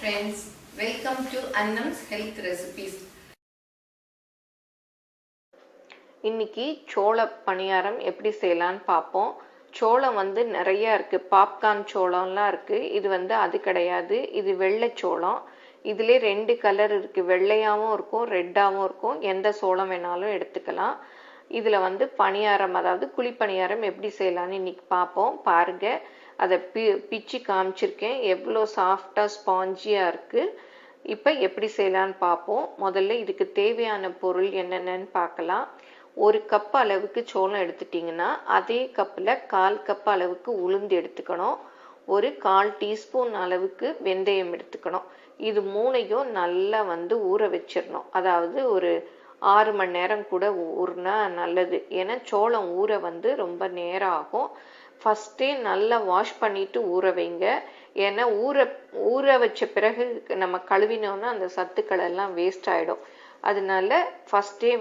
friends, welcome to Annam's Health Recipes. இன்னைக்கு சோள பணியாரம் எப்படி செய்யலான்னு பார்ப்போம். சோளம் நிறைய இருக்கு. பாப்கார்ன் சோளம்லாம் இருக்கு. இது அது கிடையாது. இது வெள்ளை சோளம். இதுல ரெண்டு கலர் இருக்கு. வெள்ளையாவும் இருக்கும், ரெட்டாவும் இருக்கும். எந்த சோளம் வேணாலும் எடுத்துக்கலாம். இதுல பணியாரம், அதாவது குழி பணியாரம் எப்படி செய்யலான்னு இன்னைக்கு பார்ப்போம். பாருங்க, அதை பிச்சு காமிச்சிருக்கேன். எவ்வளோ சாஃப்டா ஸ்பாஞ்சியா இருக்கு. இப்போ எப்படி செய்யலான்னு பார்ப்போம். முதல்ல இதுக்கு தேவையான பொருள் என்னென்னு பார்க்கலாம். ஒரு கப் அளவுக்கு சோளம் எடுத்துட்டிங்கன்னா அதே கப்பில் 1/4 கப் அளவுக்கு உளுந்து எடுத்துக்கணும். ஒரு 1/4 டீஸ்பூன் அளவுக்கு வெந்தயம் எடுத்துக்கணும். இது மூணையும் நல்லா ஊற வச்சிடணும். அதாவது ஒரு 6 மணி நேரம் கூட ஊறினா நல்லது. ஏன்னா சோளம் ஊற ரொம்ப நேரம் ஆகும். ஃபஸ்ட்டே நல்லா வாஷ் பண்ணிட்டு ஊற வைங்க. ஏன்னா ஊற வச்ச பிறகு நம்ம கழுவினோன்னா அந்த சத்துக்கள் எல்லாம் வேஸ்ட் ஆகிடும். அதனால ஃபஸ்ட்டே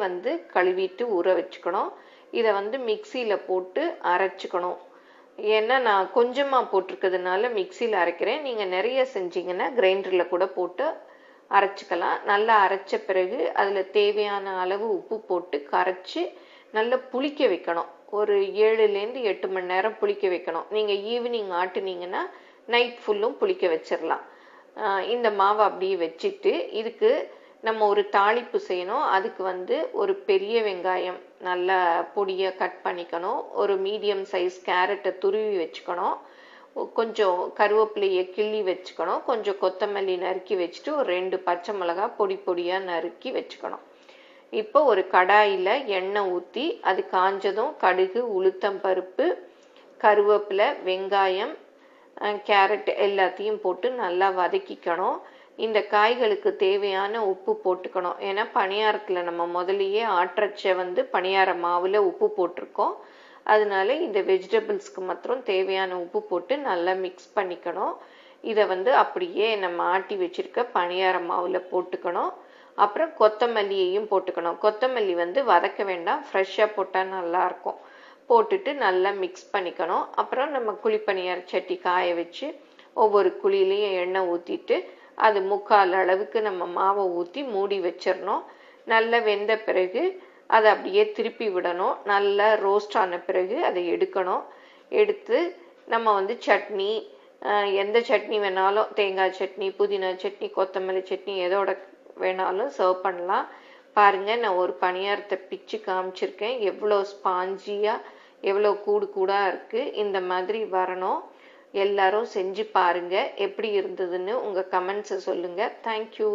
கழுவிட்டு ஊற வச்சுக்கணும். இதை மிக்சியில் போட்டு அரைச்சிக்கணும். ஏன்னா நான் கொஞ்சமாக போட்டிருக்கிறதுனால மிக்சியில் அரைக்கிறேன். நீங்கள் நிறைய செஞ்சீங்கன்னா கிரைண்டரில் கூட போட்டு அரைச்சிக்கலாம். நல்லா அரைச்ச பிறகு அதில் தேவையான அளவு உப்பு போட்டு கரைச்சி நல்லா புளிக்க வைக்கணும். ஒரு 7லேருந்து 8 மணி நேரம் புளிக்க வைக்கணும். நீங்கள் ஈவினிங் ஆட்டுனீங்கன்னா நைட் ஃபுல்லும் புளிக்க வச்சிடலாம். இந்த மாவை அப்படியே வச்சுட்டு இதுக்கு நம்ம ஒரு தாளிப்பு செய்யணும். அதுக்கு ஒரு பெரிய வெங்காயம் நல்லா பொடியாக கட் பண்ணிக்கணும். ஒரு மீடியம் சைஸ் கேரட்டை துருவி வச்சுக்கணும். கொஞ்சம் கருவேப்பிலையை கிள்ளி வச்சுக்கணும். கொஞ்சம் கொத்தமல்லி நறுக்கி வச்சுட்டு ஒரு 2 பச்சை மிளகாய் பொடி பொடியாக நறுக்கி வச்சுக்கணும். இப்போ ஒரு கடாயில் எண்ணெய் ஊற்றி அது காஞ்சதும் கடுகு, உளுத்தம்பருப்பு, கருவேப்பிலை, வெங்காயம், கேரட் எல்லாத்தையும் போட்டு நல்லா வதக்கிக்கணும். இந்த காய்களுக்கு தேவையான உப்பு போட்டுக்கணும். ஏன்னா பணியாரத்தில் நம்ம முதலையே ஆற்றச்ச பணியார மாவில் உப்பு போட்டிருக்கோம். அதனால இந்த வெஜிடபிள்ஸ்க்கு மாத்திரம் தேவையான உப்பு போட்டு நல்லா மிக்ஸ் பண்ணிக்கணும். இதை அப்படியே நம்ம ஆட்டி வச்சிருக்க பணியார மாவில் போட்டுக்கணும். அப்புறம் கொத்தமல்லியையும் போட்டுக்கணும். கொத்தமல்லி வதக்க வேண்டாம், ஃப்ரெஷ்ஷாக போட்டால் நல்லாயிருக்கும். போட்டுட்டு நல்லா மிக்ஸ் பண்ணிக்கணும். அப்புறம் நம்ம குழி பணியார சட்டி காய வச்சு ஒவ்வொரு குழியிலையும் எண்ணெய் ஊற்றிட்டு அது 1/4 அளவுக்கு நம்ம மாவை ஊற்றி மூடி வச்சிடணும். நல்லா வெந்த பிறகு அதை அப்படியே திருப்பி விடணும். நல்லா ரோஸ்ட் ஆன பிறகு அதை எடுக்கணும். எடுத்து நம்ம சட்னி, எந்த சட்னி வேணாலும், தேங்காய் சட்னி, புதினா சட்னி, கொத்தமல்லி சட்னி எதோட வேணாலும் சர்வ் பண்ணலாம். பாருங்க, நான் ஒரு பணியாரத்தை பிச்சு காமிச்சிருக்கேன். எவ்வளோ ஸ்பாஞ்சியாக, எவ்வளோ கூடா இருக்கு. இந்த மாதிரி வரணும். எல்லாரும் செஞ்சு பாருங்க. எப்படி இருந்ததுன்னு உங்கள் கமெண்ட்ஸை சொல்லுங்கள். தேங்க்யூ.